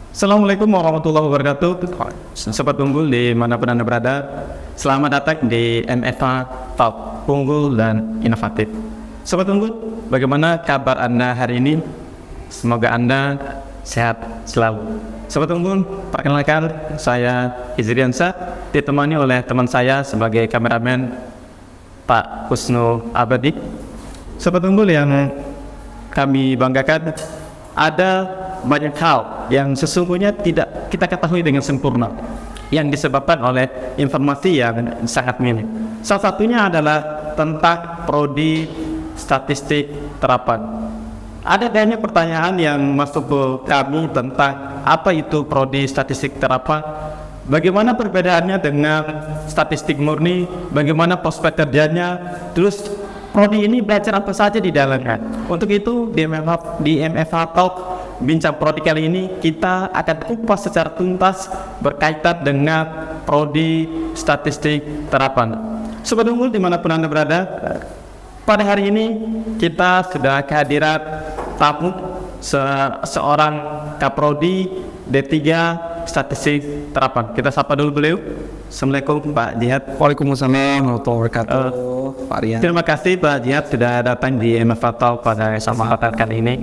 Assalamualaikum warahmatullahi wabarakatuh. Sobat Unggul dimanapun Anda berada, selamat datang di MFA Talk Unggul dan Inovatif. Sobat Unggul, bagaimana kabar Anda hari ini? Semoga Anda sehat selalu. Sobat Unggul, perkenalkan saya Hizriansa, ditemani oleh teman saya sebagai kameramen Pak Husnu Abadi. Sobat Unggul yang kami banggakan, ada banyak hal yang sesungguhnya tidak kita ketahui dengan sempurna yang disebabkan oleh informasi yang sangat minim. Salah satunya adalah tentang prodi statistik terapan. Ada banyak pertanyaan yang masuk ke kami tentang apa itu prodi statistik terapan, bagaimana perbedaannya dengan statistik murni, bagaimana prospek kerjanya, terus prodi ini belajar apa saja di dalamnya. Untuk itu di MFA Talk Bincang Prodi kali ini kita akan kupas secara tuntas berkaitan dengan prodi statistik terapan. Sobat Unggul dimanapun Anda berada, pada hari ini kita sudah kehadiran tamu seorang Kaprodi D3 Statistik Terapan. Kita sapa dulu beliau. Assalamualaikum Pak Jihad. Waalaikumsalam warahmatullahi wabarakatuh. Pak Rian. Terima kasih Pak Jihad sudah datang di MFA Talk pada kesempatan kali ini.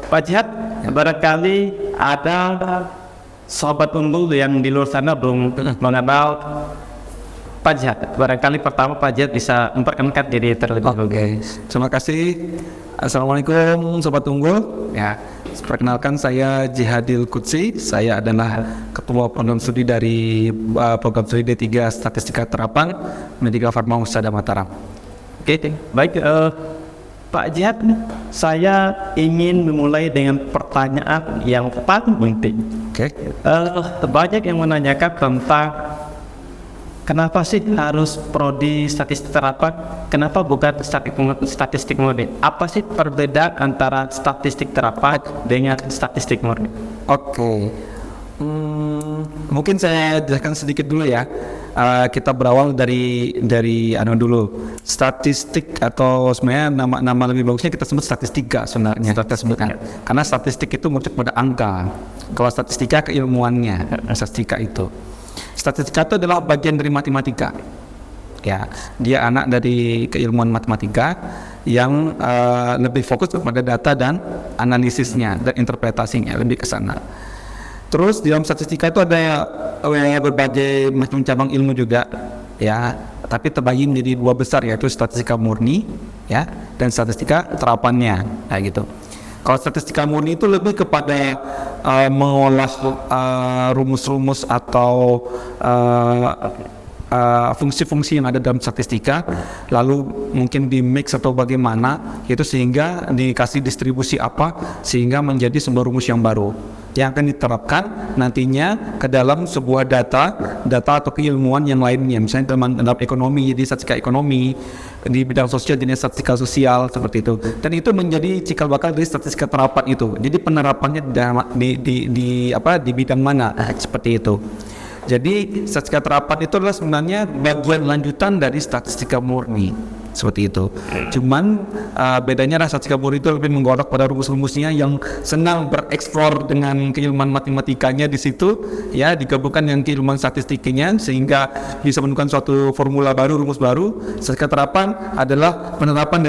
Pak Jihad, barangkali ada sobat unggul yang di luar sana belum mengenal Pak Jihad. Barangkali pertama Pak Jihad bisa memperkenalkan diri terlebih dahulu. Oke, terima kasih. Assalamualaikum sobat unggul. Ya, perkenalkan saya Jihadil Qudsi. Saya adalah ketua program studi dari program studi D3 Statistika Terapan Medika Farma Husada Mataram. Oke, baik. Pak Jihad, saya ingin memulai dengan pertanyaan yang paling penting. Oke. Banyak yang menanyakan tentang kenapa sih harus prodi statistik terapan? Kenapa bukan statistik murni? Apa sih perbedaan antara statistik terapan dengan statistik murni? Oke. Mungkin saya jelaskan sedikit dulu ya. Kita berawal dari dulu. Statistik atau sebenarnya nama lebih bagusnya kita sebut statistika sebenarnya. Karena statistik itu merujuk pada angka. Kalau statistika keilmuannya, statistika itu. Statistika itu adalah bagian dari matematika. Ya, dia anak dari keilmuan matematika yang lebih fokus kepada data dan analisisnya dan interpretasinya, lebih ke sana. Terus di dalam statistika itu ada berbagai macam cabang ilmu juga, ya. Tapi terbagi menjadi dua besar, yaitu statistika murni, ya, dan statistika terapannya, kayak gitu. Kalau statistika murni itu lebih kepada mengolah rumus-rumus atau fungsi-fungsi yang ada dalam statistika, lalu mungkin di mix atau bagaimana itu sehingga dikasih distribusi apa sehingga menjadi sebuah rumus yang baru yang akan diterapkan nantinya ke dalam sebuah data atau keilmuan yang lainnya, misalnya dalam ekonomi jadi statistika ekonomi, di bidang sosial jadi statistika sosial, seperti itu. Dan itu menjadi cikal bakal dari statistika terapan itu. Jadi penerapannya di bidang mana, seperti itu. Jadi statistika terapan itu adalah sebenarnya bagian lanjutan dari statistika murni, seperti itu. Cuman bedanya adalah statistika murni itu lebih menggorok pada rumus-rumusnya yang senang bereksplor dengan keilmuan matematikanya di situ, ya, digabungkan dengan keilmuan statistiknya sehingga bisa menemukan suatu formula baru, rumus baru. Statistika terapan adalah penerapan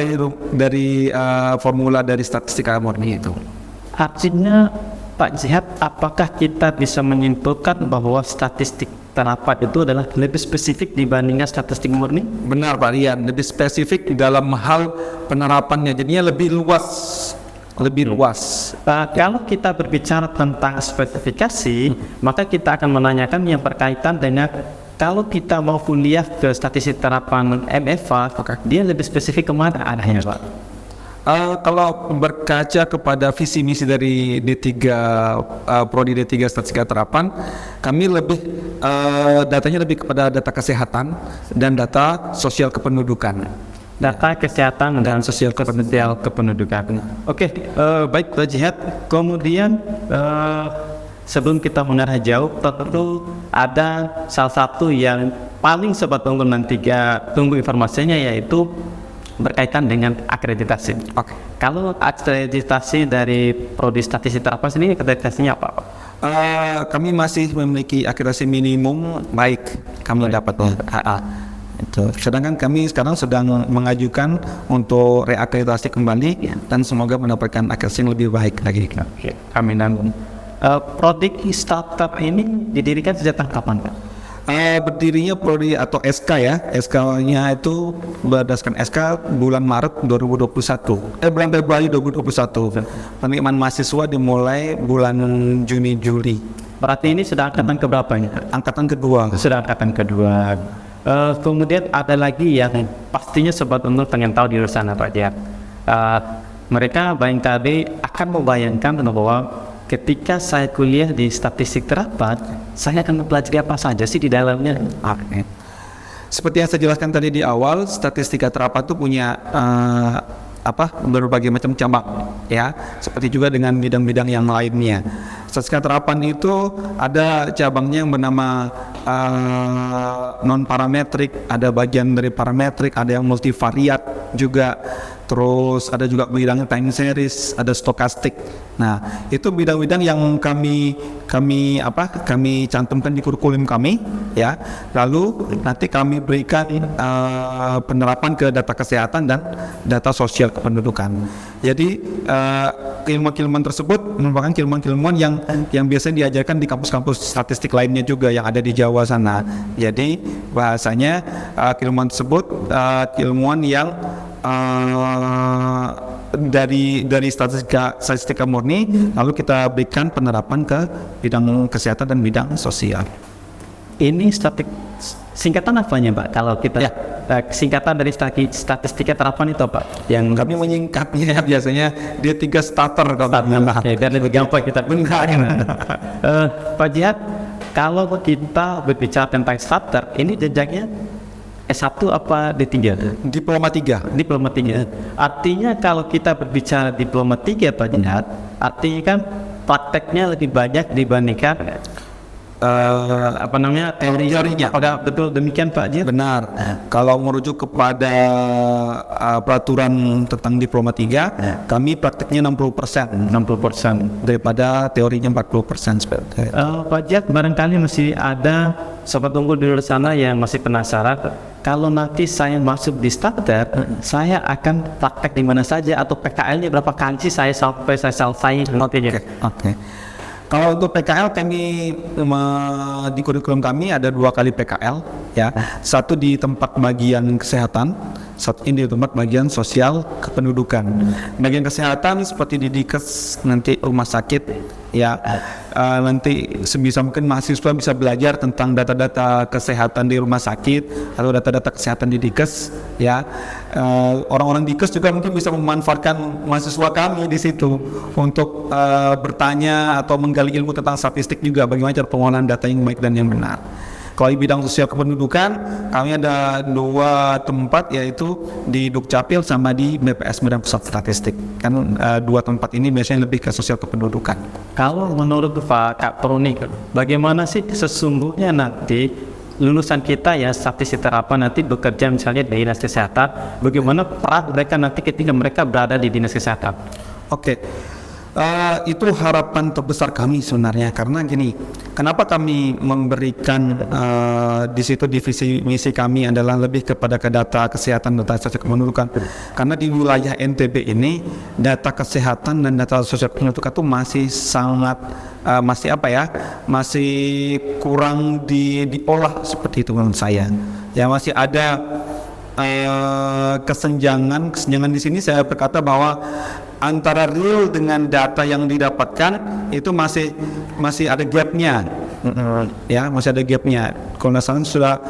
dari formula dari statistika murni itu. Artinya Pak Jihad, apakah kita bisa menyimpulkan bahwa statistik terapan itu adalah lebih spesifik dibandingkan statistik murni? Benar Pak Rian, lebih spesifik di dalam hal penerapannya, jadinya lebih luas. Kalau kita berbicara tentang spesifikasi, maka kita akan menanyakan yang berkaitan dengan kalau kita mau kuliah ke statistik terapan MFA, dia lebih spesifik kemana arahnya Pak? Kalau berkaca kepada visi misi dari D3 Prodi D3 Statistika Terapan, kami datanya lebih kepada data kesehatan dan data sosial kependudukan. Data kesehatan dan sosial kependudukan. Oke, baik Pak Jihad. Kemudian sebelum kita mengarah jauh, tentu ada salah satu yang paling sobat unggul nanti tunggu informasinya, yaitu berkaitan dengan akreditasi. Oke. Kalau akreditasi dari Prodi Statistik Terapan sendiri, akreditasinya apa, Pak? Kami masih memiliki akreditasi minimum baik kami dapatnya. Itu. Sedangkan kami sekarang sedang mengajukan untuk reakreditasi kembali dan semoga mendapatkan akreditasi yang lebih baik lagi. Oke, kami nanggung. Prodi startup ini didirikan sejak kapan, Pak? Berdirinya Prodi atau SK ya, SK-nya itu berdasarkan SK bulan Maret 2021, bulan Februari 2021. Penerimaan mahasiswa dimulai bulan Juni-Juli. Berarti ini sudah angkatan keberapa ini? Angkatan kedua. Sudah angkatan kedua. Kemudian ada lagi yang pastinya Sobat Unggul pengen tahu di luar sana, Pak Jihad. Mereka barangkali akan membayangkan bahwa ketika saya kuliah di Statistik Terapan, saya akan mempelajari apa saja sih di dalamnya? Oke. Seperti yang saya jelaskan tadi di awal, Statistika Terapan itu punya berbagai macam cabang, ya. Seperti juga dengan bidang-bidang yang lainnya. Statistika Terapan itu ada cabangnya yang bernama non parametrik, ada bagian dari parametrik, ada yang multivariat juga. Terus ada juga bidangnya time series, ada stokastik. Nah, itu bidang-bidang yang kami cantumkan di kurikulum kami, ya. Lalu nanti kami berikan penerapan ke data kesehatan dan data sosial kependudukan. Jadi keilmuan-keilmuan tersebut merupakan keilmuan-keilmuan yang biasanya diajarkan di kampus-kampus statistik lainnya juga yang ada di Jawa sana. Jadi bahasanya keilmuan tersebut keilmuan yang dari statistika murni, lalu kita berikan penerapan ke bidang kesehatan dan bidang sosial. Ini singkatan apanya, Pak? Kalau kita singkatan dari Statistika Terapan itu, Pak? Yang kami menyingkatnya biasanya dia 3 starter kalau biar lebih gampang kita benar. Pak Jihad, kalau kita berbicara tentang starter, ini jejaknya S1 apa D3? Diploma 3. Diploma 3. Artinya kalau kita berbicara diploma 3, Pak Jihad, artinya kan prakteknya lebih banyak dibandingkan teorinya. Apakah betul demikian, Pak Jihad? Benar. Kalau merujuk kepada peraturan tentang diploma 3, kami prakteknya 60%. 60% daripada teorinya 40% seperti itu. Pak Jihad, barangkali masih ada Sobat Unggul di luar sana yang masih penasaran, kalau nanti saya masuk di starter, saya akan praktek di mana saja atau PKL-nya berapa kali sih saya sampai saya selesai nantinya? Oke. Kalau untuk PKL kami di kurikulum kami ada 2 kali PKL, ya. Satu di tempat bagian kesehatan, satu ini di tempat bagian sosial kependudukan. Bagian kesehatan seperti di Dikes, nanti rumah sakit, ya. Nanti sebisa mungkin mahasiswa bisa belajar tentang data-data kesehatan di rumah sakit atau data-data kesehatan di Dikes, ya. Orang-orang Dikes juga mungkin bisa memanfaatkan mahasiswa kami di situ untuk bertanya atau menggali ilmu tentang statistik juga, bagaimana cara pengolahan data yang baik dan yang benar. Kalau di bidang sosial kependudukan, kami ada 2 tempat, yaitu di Dukcapil sama di BPS Medan Pusat Statistik. Kan 2 tempat ini biasanya lebih ke sosial kependudukan. Kalau menurut Kak Proni, bagaimana sih sesungguhnya nanti lulusan kita ya Statistik Terapan nanti bekerja misalnya di Dinas Kesehatan, bagaimana peran mereka nanti ketika mereka berada di Dinas Kesehatan? Oke. Itu harapan terbesar kami sebenarnya, karena gini, kenapa kami memberikan di situ divisi misi kami adalah lebih kepada ke data kesehatan, data sosial kependudukan, karena di wilayah NTB ini data kesehatan dan data sosial kependudukan itu masih sangat masih kurang diolah seperti itu menurut saya. Ya, masih ada kesenjangan di sini. Saya berkata bahwa antara real dengan data yang didapatkan itu masih ada gapnya. Ya, masih ada gapnya. Kalau misalnya sudah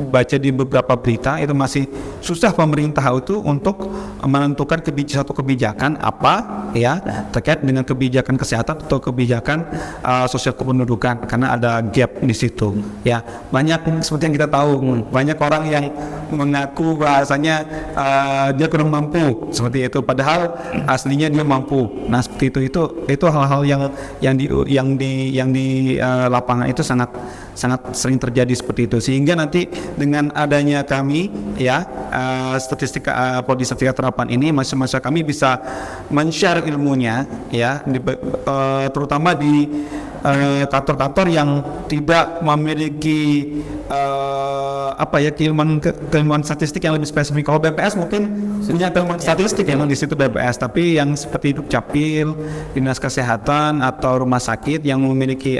baca di beberapa berita, itu masih susah pemerintah itu untuk menentukan satu kebijakan apa, ya, terkait dengan kebijakan kesehatan atau kebijakan sosial kependudukan, karena ada gap di situ. Ya, banyak seperti yang kita tahu, banyak orang yang mengaku bahasanya dia kurang mampu seperti itu, padahal aslinya dia mampu. Nah, seperti itu hal-hal yang di lapangan itu sangat sering terjadi seperti itu, sehingga nanti dengan adanya kami ya statistika Prodi Statistika Terapan ini, mahasiswa kami bisa men-share ilmunya ya terutama di kantor-kantor yang tidak memiliki keilmuan statistik yang lebih spesifik. Kalau BPS mungkin punya keilmuan statistik yang di situ BPS, tapi yang seperti Dukcapil, Dinas Kesehatan atau rumah sakit yang memiliki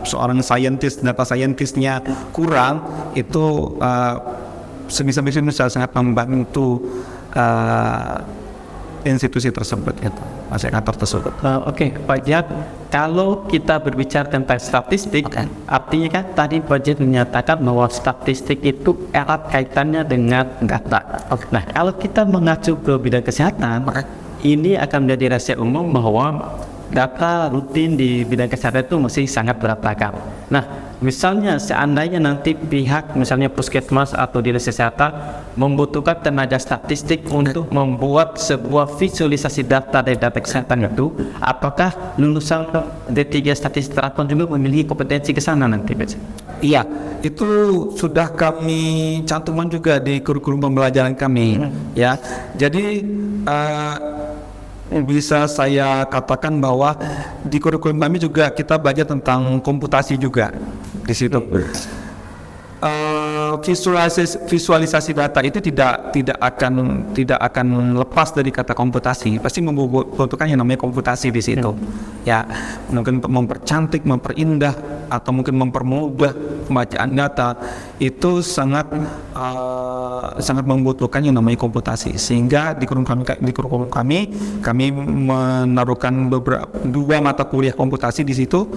seorang data scientist-nya kurang, itu sebisa-bisa bisa sangat membantu institusi tersebut, itu kantor tersebut. Oke, Pak Jat, kalau kita berbicara tentang statistik, artinya kan tadi Pak Jat menyatakan bahwa statistik itu erat kaitannya dengan data. Nah, kalau kita mengacu ke bidang kesehatan, ini akan menjadi rahasia umum bahwa data rutin di bidang kesehatan itu masih sangat beragam. Nah, misalnya seandainya nanti pihak misalnya puskesmas atau dinas kesehatan membutuhkan tenaga statistik untuk membuat sebuah visualisasi data dari data kesehatan itu, apakah lulusan D3 Statistik Terapan juga memiliki kompetensi ke sana nanti? Iya, itu sudah kami cantumkan juga di kurikulum pembelajaran kami ya. Jadi bisa saya katakan bahwa di kurikulum kami juga kita belajar tentang komputasi juga di situ. Visualisasi data itu tidak akan lepas dari kata komputasi, pasti membutuhkan yang namanya komputasi di situ. Ya, mungkin untuk mempercantik, memperindah, atau mungkin mempermudah pembacaan data, itu sangat membutuhkan yang namanya komputasi. Sehingga di kurikulum kami menaruhkan dua mata kuliah komputasi di situ,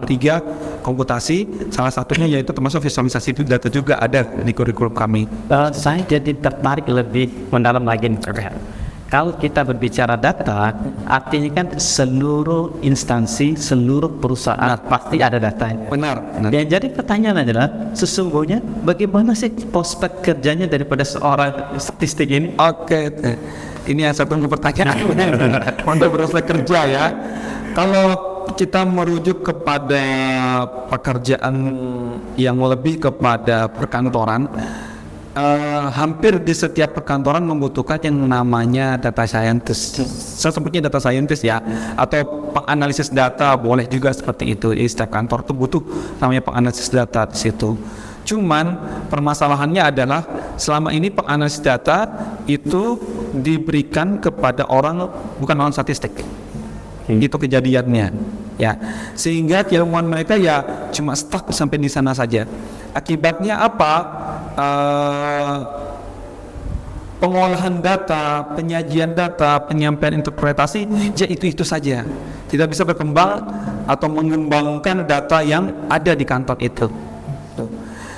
tiga komputasi. Salah satunya yaitu termasuk visualisasi data juga ada di kurikulum kami. Saya jadi tertarik lebih mendalam lagi nih. Kalau kita berbicara data, artinya kan seluruh instansi, seluruh perusahaan pasti ada datanya. Benar. Dan jadi pertanyaan adalah, sesungguhnya bagaimana sih prospek kerjanya daripada seorang statistik ini? Oke, ini yang satu pertanyaan untuk prospek kerja ya. Kalau kita merujuk kepada pekerjaan yang lebih kepada perkantoran, hampir di setiap perkantoran membutuhkan yang namanya data scientist. Saya sebutnya data scientist ya, atau penganalisis data, boleh juga seperti itu. Di setiap kantor itu butuh namanya penganalisis data di situ. Cuman permasalahannya adalah selama ini penganalisis data itu diberikan kepada orang bukan orang statistik. Itu kejadiannya ya, sehingga keilmuan mereka ya cuma stuck sampai di sana saja. Akibatnya apa? Pengolahan data, penyajian data, penyampaian interpretasi ya itu saja, tidak bisa berkembang atau mengembangkan data yang ada di kantor itu.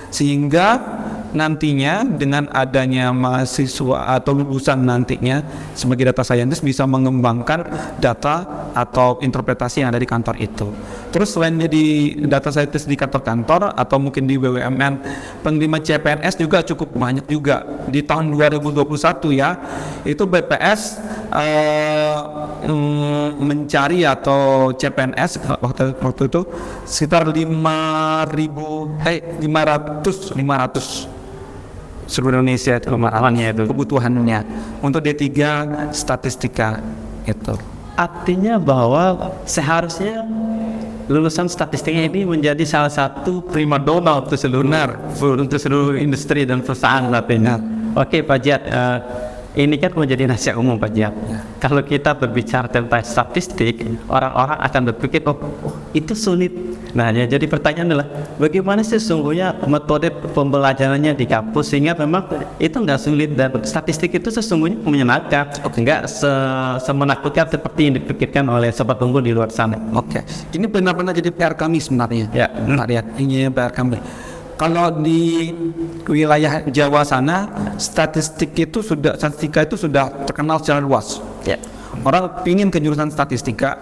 Sehingga nantinya dengan adanya mahasiswa atau lulusan nantinya sebagai data scientist bisa mengembangkan data atau interpretasi yang ada di kantor itu. Terus selain di data scientist di kantor-kantor atau mungkin di BUMN, penerima CPNS juga cukup banyak juga. Di tahun 2021 ya, itu BPS mencari atau CPNS waktu itu sekitar 500 seluruh Indonesia itu kebutuhannya untuk D3 Statistika itu. Artinya bahwa seharusnya lulusan statistiknya ini menjadi salah satu primadona untuk seluruh industri dan perusahaan artinya. Oke, Pak Jat, ini kan menjadi rahasia umum, Pak Jat. Kalau kita berbicara tentang statistik, orang-orang akan berpikir, oh itu sulit. Nah, ya, jadi pertanyaan adalah bagaimana sih sesungguhnya metode pembelajarannya di kampus sehingga memang itu nggak sulit dan statistik itu sesungguhnya menyenangkan, nggak semenakutkan seperti yang dipikirkan oleh sobat unggul di luar sana. Oke, ini benar-benar jadi PR kami sebenarnya. Ya, benar ya, ini PR kami. Kalau di wilayah Jawa sana, statistika itu sudah terkenal secara luas. Ya. Orang ingin ke jurusan statistika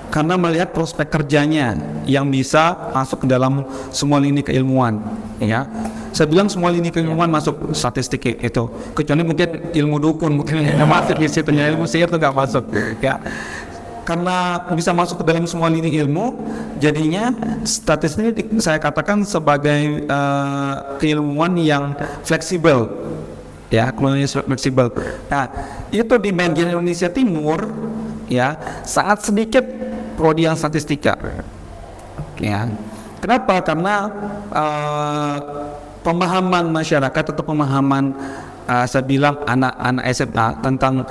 karena melihat prospek kerjanya yang bisa masuk ke dalam semua lini keilmuan. Ya, saya bilang semua lini keilmuan masuk statistik itu, kecuali mungkin ilmu dukun mungkin yang masuk di situ, ilmu sihir itu nggak masuk. Ya, karena bisa masuk ke dalam semua lini ilmu, jadinya statistik ini saya katakan sebagai keilmuan yang fleksibel, ya, keilmuan yang fleksibel. Nah, itu di bagian Indonesia Timur, ya, sangat sedikit prodi yang statistika, ya. Kenapa? Karena pemahaman masyarakat atau pemahaman saya bilang anak-anak SMA tentang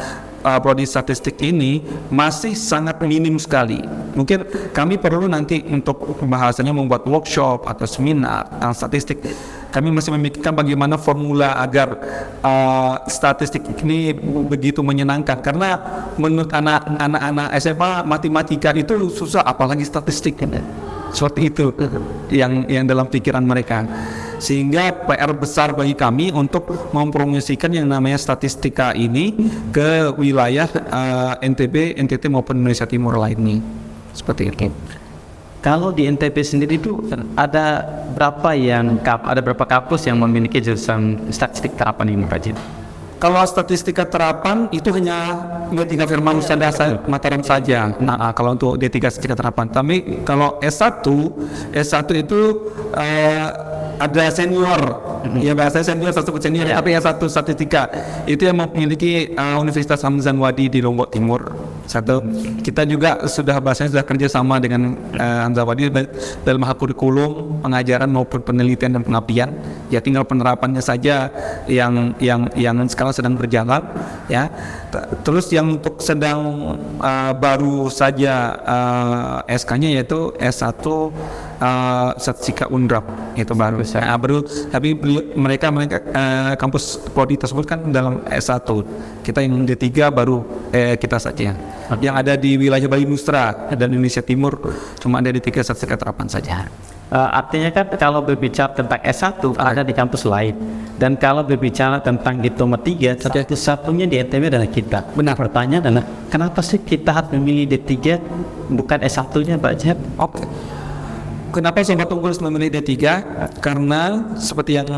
prodi statistik ini masih sangat minim sekali. Mungkin kami perlu nanti untuk pembahasannya membuat workshop atau seminar tentang statistik. Kami masih memikirkan bagaimana formula agar statistik ini begitu menyenangkan. Karena menurut anak-anak SMA matematika itu susah, apalagi statistik. Seperti itu yang dalam pikiran mereka, sehingga PR besar bagi kami untuk mempromosikan yang namanya statistika ini ke wilayah NTB, NTT maupun Indonesia Timur lainnya, seperti itu. Kalau di NTB sendiri itu ada berapa kampus yang memiliki jurusan statistik terapan ini, Pak Jin? Kalau statistika terapan itu hanya D3 Firman Dasar Mataram saja. Nah, kalau untuk D3 statistika terapan. Tapi kalau S1 itu ada senior, ya bahasanya senior, senior, tapi S1 statistika itu yang memiliki Universitas Hamzah Wadi di Lombok Timur. Satu, kita juga sudah kerja sama dengan Hamzah Wadi dalam hal kurikulum, pengajaran maupun penelitian dan pengabdian. Ya tinggal penerapannya saja yang sekarang sedang berjalan, ya. Terus yang untuk sedang baru saja SK-nya yaitu S1 statistika Undrap, itu baru. Tapi mereka kampus prodi tersebut kan dalam S1. Kita yang D3 baru kita saja. Yang ada di wilayah Bali Nusra dan Indonesia Timur cuma ada D3 statistika terapan saja. Artinya kan kalau berbicara tentang S1 ada di kampus lain, dan kalau berbicara tentang diploma 3 satu-satunya di NTB adalah kita. Benar. Pertanyaan adalah kenapa sih kita harus memilih D3 bukan S1-nya, Pak Jeb? Oke. Kenapa Sobat Unggul memilih D3? Karena seperti yang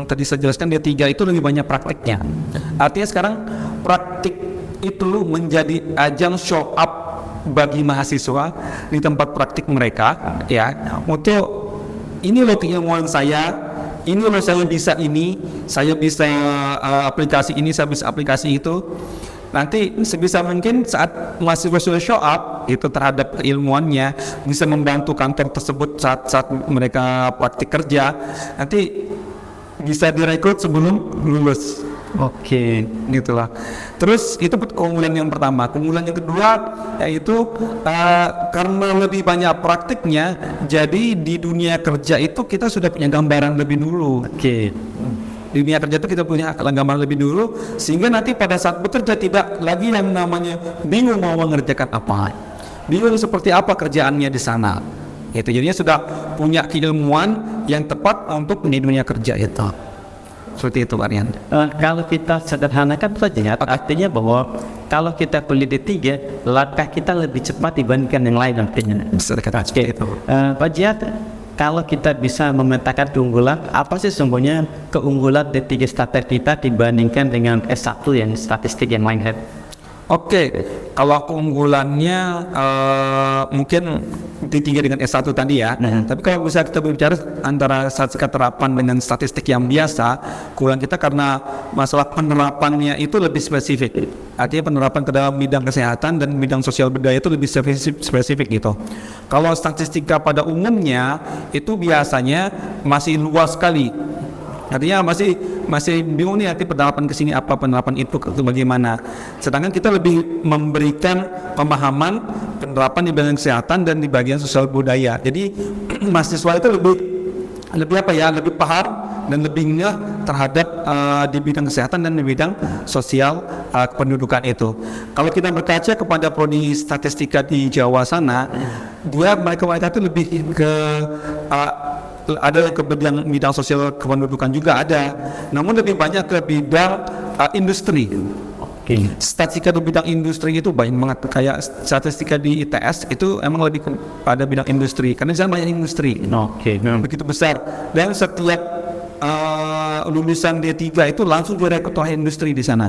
tadi saya jelaskan, D3 itu lebih banyak praktiknya. Artinya sekarang praktik itu menjadi ajang show up bagi mahasiswa di tempat praktik mereka, ya, untuk ini loh keilmuan saya, ini loh saya bisa aplikasi ini, saya bisa aplikasi itu. Nanti sebisa mungkin saat mahasiswa sudah show up itu terhadap keilmuannya, bisa membantu kantor tersebut saat mereka praktik kerja, nanti bisa direkrut sebelum lulus. Oke, gitulah. Terus itu keunggulan yang pertama. Keunggulan yang kedua yaitu karena lebih banyak praktiknya, jadi di dunia kerja itu kita sudah punya gambaran lebih dulu. Oke. Di dunia kerja itu kita punya gambaran lebih dulu, sehingga nanti pada saat bekerja tidak lagi yang namanya bingung mau mengerjakan apa, bingung seperti apa kerjaannya di sana. Itu jadinya sudah punya keilmuan yang tepat untuk di dunia kerja itu. Seperti itu, Arian. Kalau kita sederhanakan saja, artinya bahwa kalau kita kuliah D3, langkah kita lebih cepat dibandingkan yang lain artinya. Seperti itu. Pak Jihad, kalau kita bisa memetakan keunggulan, apa sih sesungguhnya keunggulan D3 statistik kita dibandingkan dengan S1 yang statistik yang lain? Oke, kalau keunggulannya mungkin D3 dengan S1 tadi ya. Tapi kalau bisa kita berbicara antara statistika terapan dengan statistik yang biasa, keunggulan kita karena masalah penerapannya itu lebih spesifik. Artinya penerapan ke dalam bidang kesehatan dan bidang sosial budaya itu lebih spesifik gitu. Kalau statistika pada umumnya itu biasanya masih luas sekali. Artinya masih bingung nih nanti penerapan ke sini apa, penerapan itu bagaimana. Sedangkan kita lebih memberikan pemahaman penerapan di bagian kesehatan dan di bagian sosial budaya. Jadi mahasiswa itu lebih paham dan lebih ngeh terhadap di bidang kesehatan dan di bidang sosial kependudukan itu. Kalau kita berkaca kepada prodi statistika di Jawa sana, mereka itu lebih ke ada ke bidang sosial kependudukan juga ada, namun lebih banyak ke bidang industri. Okay. Statistika di bidang industri itu banyak banget, kayak statistika di ITS itu emang lebih pada bidang industri karena di sana banyak industri. Begitu besar, dan setiap lulusan D3 itu langsung direkrut oleh industri di sana.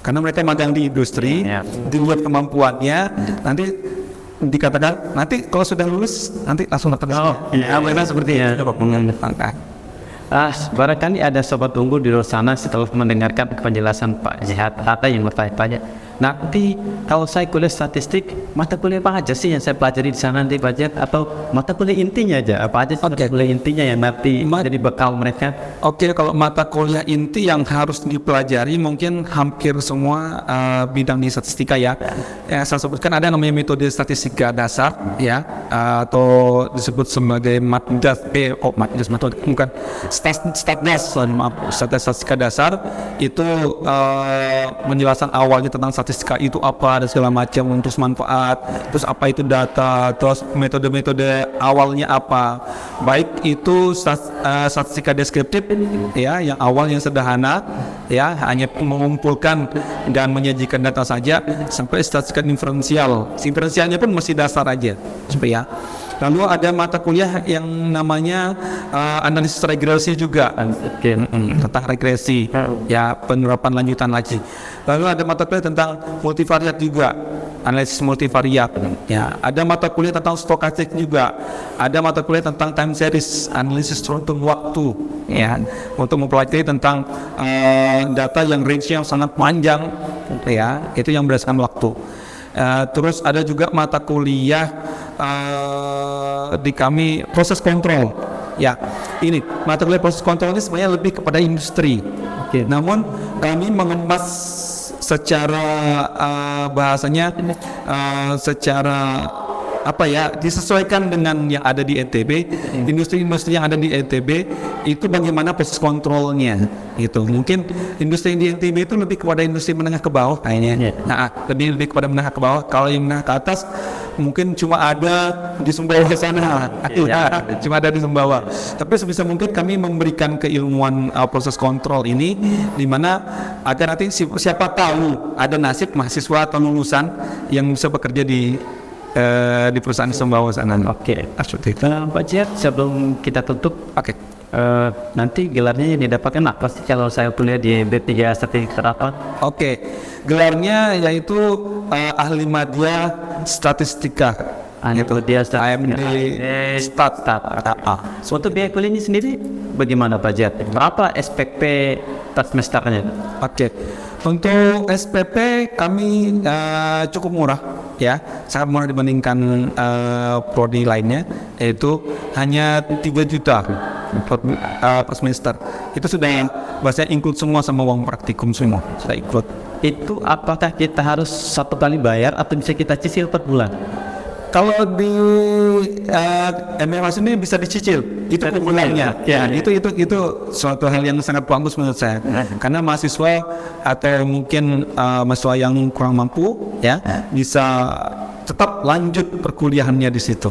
karena mereka magang di industri, dilihat kemampuannya, nanti dikatakan nanti kalau sudah lulus nanti langsung dapat benar seperti itu. Barangkali ada sobat unggul di luar sana setelah mendengarkan penjelasan Pak Jihad, ada yang bertanya-tanya, nanti kalau saya kuliah statistik, mata kuliah apa aja sih yang saya pelajari di sana nanti Pak Jihad, atau mata kuliah intinya aja, apa aja sih mata kuliah intinya yang nanti jadi bekal mereka? Oke, kalau mata kuliah inti yang harus dipelajari mungkin hampir semua bidang di statistika ya. Saya sebutkan ada namanya metode statistika dasar ya, atau disebut sebagai statistika dasar itu penjelasan awalnya tentang statistika itu apa dan segala macam, terus manfaat, terus apa itu data, terus metode-metode awalnya apa, baik itu statistika deskriptif ya, yang awal yang sederhana ya, hanya mengumpulkan dan menyajikan data saja, sampai statistika diferensialnya pun masih dasar aja supaya. Lalu ada mata kuliah yang namanya analisis regresi juga, tentang regresi, ya penerapan lanjutan lagi. Lalu ada mata kuliah tentang multivariat juga, analisis multivariat. Ya, ada mata kuliah tentang stokastik juga. Ada mata kuliah tentang time series, analisis struktur waktu, ya, untuk mempelajari tentang data yang range-nya sangat panjang, ya, itu yang berdasarkan waktu. Terus ada juga mata kuliah di kami proses kontrol. Ya, ini mata kuliah proses kontrol ini sebenarnya lebih kepada industri. Namun kami mengemas secara bahasanya secara apa ya, disesuaikan dengan yang ada di NTB. Industri-industri yang ada di NTB itu bagaimana proses kontrolnya gitu. Mungkin industri di NTB itu lebih kepada industri menengah ke bawah kayaknya. Nah, lebih kepada menengah ke bawah. Kalau yang menengah ke atas mungkin cuma ada di Sumbawa ke sana. Cuma ada di Sumbawa. Tapi sebisa mungkin kami memberikan keilmuan proses kontrol ini, di mana agar nanti siapa tahu ada nasib mahasiswa atau lulusan yang bisa bekerja di perusahaan Sumbawa sana. Pak Jihad, sebelum kita tutup, nanti gelarnya yang didapatkan apa sih kalau saya kuliah di D3 Statistika Terapan? Gelarnya yaitu ahli media statistika. Itu dia AMD Stat. Untuk biaya kuliahnya sendiri bagaimana Pak Jihad? Berapa SPP per semesternya? Untuk SPP kami cukup murah ya, sangat murah dibandingkan prodi lainnya, yaitu hanya 3 juta per semester. Itu sudah bahasanya include semua sama uang praktikum semua, sudah include. Itu apakah kita harus satu kali bayar atau bisa kita cicil per bulan? Kalau di MFA ini bisa dicicil, itu bulannya. Ya, itu suatu hal yang sangat bagus menurut saya. Karena mahasiswa atau mungkin mahasiswa yang kurang mampu, ya, bisa tetap lanjut perkuliahannya di situ.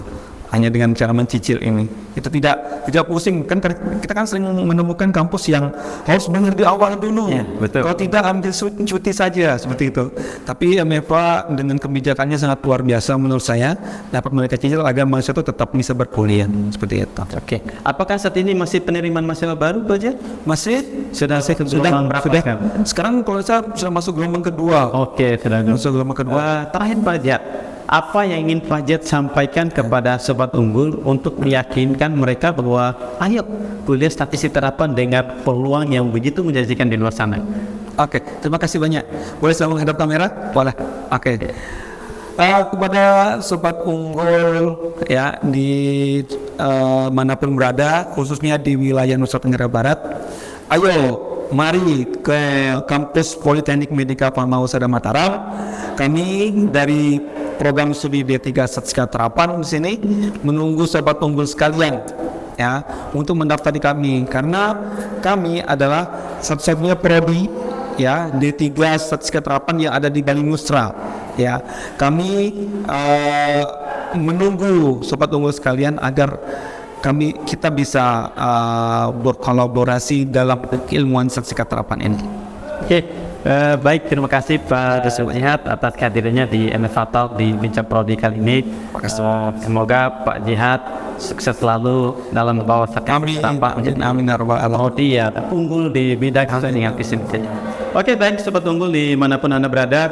Hanya dengan cara mencicil ini, itu tidak pusing kan. Kita kan sering menemukan kampus yang harus bayar di awal dulu, kalau tidak ambil cuti saja seperti itu. Tapi MFA dengan kebijakannya sangat luar biasa menurut saya, dapat mereka cicil agar mahasiswa itu tetap bisa berkuliah seperti itu. Apakah saat ini masih penerimaan mahasiswa baru saja? Masih sudah. Sekarang kalau saya sudah masuk gelombang kedua. Sudah masuk gelombang kedua. Terakhir Pak Jihad, apa yang ingin Pak Jihad sampaikan kepada sobat unggul untuk meyakinkan mereka bahwa ayo kuliah statistik terapan dengan peluang yang begitu menjanjikan di luar sana? Terima kasih banyak. Boleh saya menghadap kamera? Boleh. Kepada sobat unggul ya di manapun berada, khususnya di wilayah Nusa Tenggara Barat, ayo mari ke kampus Politeknik Medika Farmausaha Mataram. Kami dari program studi D3 Statistika Terapan di sini menunggu sobat unggul sekalian ya untuk mendaftar di kami, karena kami adalah satu-satunya prodi ya D3 Statistika Terapan yang ada di Bali Nusra ya. Kami menunggu sobat unggul sekalian agar kita bisa berkolaborasi dalam keilmuan statistika terapan ini. Baik, terima kasih Pak Jihad atas kehadirannya di MFA Talk di Bincang Prodi kali ini. Semoga Pak Jihad sukses selalu dalam membawa statistika terapan menjadi amin ya rabbal alamin. Prodi ya unggul di bidang dengan visi. Oke, baik Sobat Unggul dimanapun Anda berada,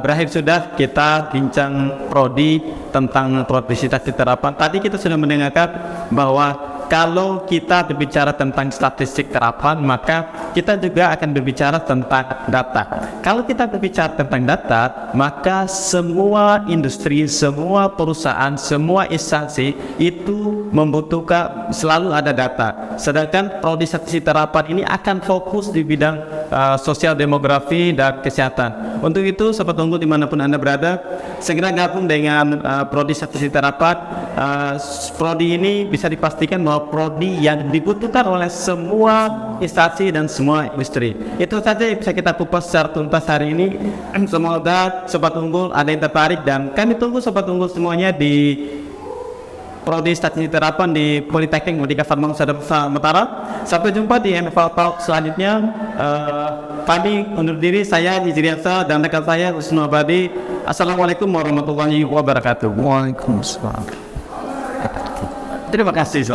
berakhir sudah kita bincang prodi tentang produktivitas terapan. Tadi kita sudah mendengarkan bahwa kalau kita berbicara tentang statistik terapan, maka kita juga akan berbicara tentang data. Kalau kita berbicara tentang data, maka semua industri, semua perusahaan, semua instansi itu membutuhkan selalu ada data. Sedangkan prodi statistik terapan ini akan fokus di bidang sosial demografi dan kesehatan. Untuk itu, Sobat Unggul dimanapun Anda berada, segera gabung dengan prodi statistik terapan. Prodi ini bisa dipastikan bahwa prodi yang dibutuhkan oleh semua instansi dan semua industri. Itu saja yang bisa kita kupas secara tuntas hari ini. Semoga Sobat Unggul ada yang tertarik, dan kami tunggu Sobat Unggul semuanya di prodi statistik terapan di Politeknik Merdeka Farmangsa Nusantara. Sampai jumpa di MFA Talk selanjutnya. Kami undur diri, saya Hijriansa dan rekan saya Husnu Abadi. Assalamualaikum warahmatullahi wabarakatuh. Waalaikumsalam. Terima kasih.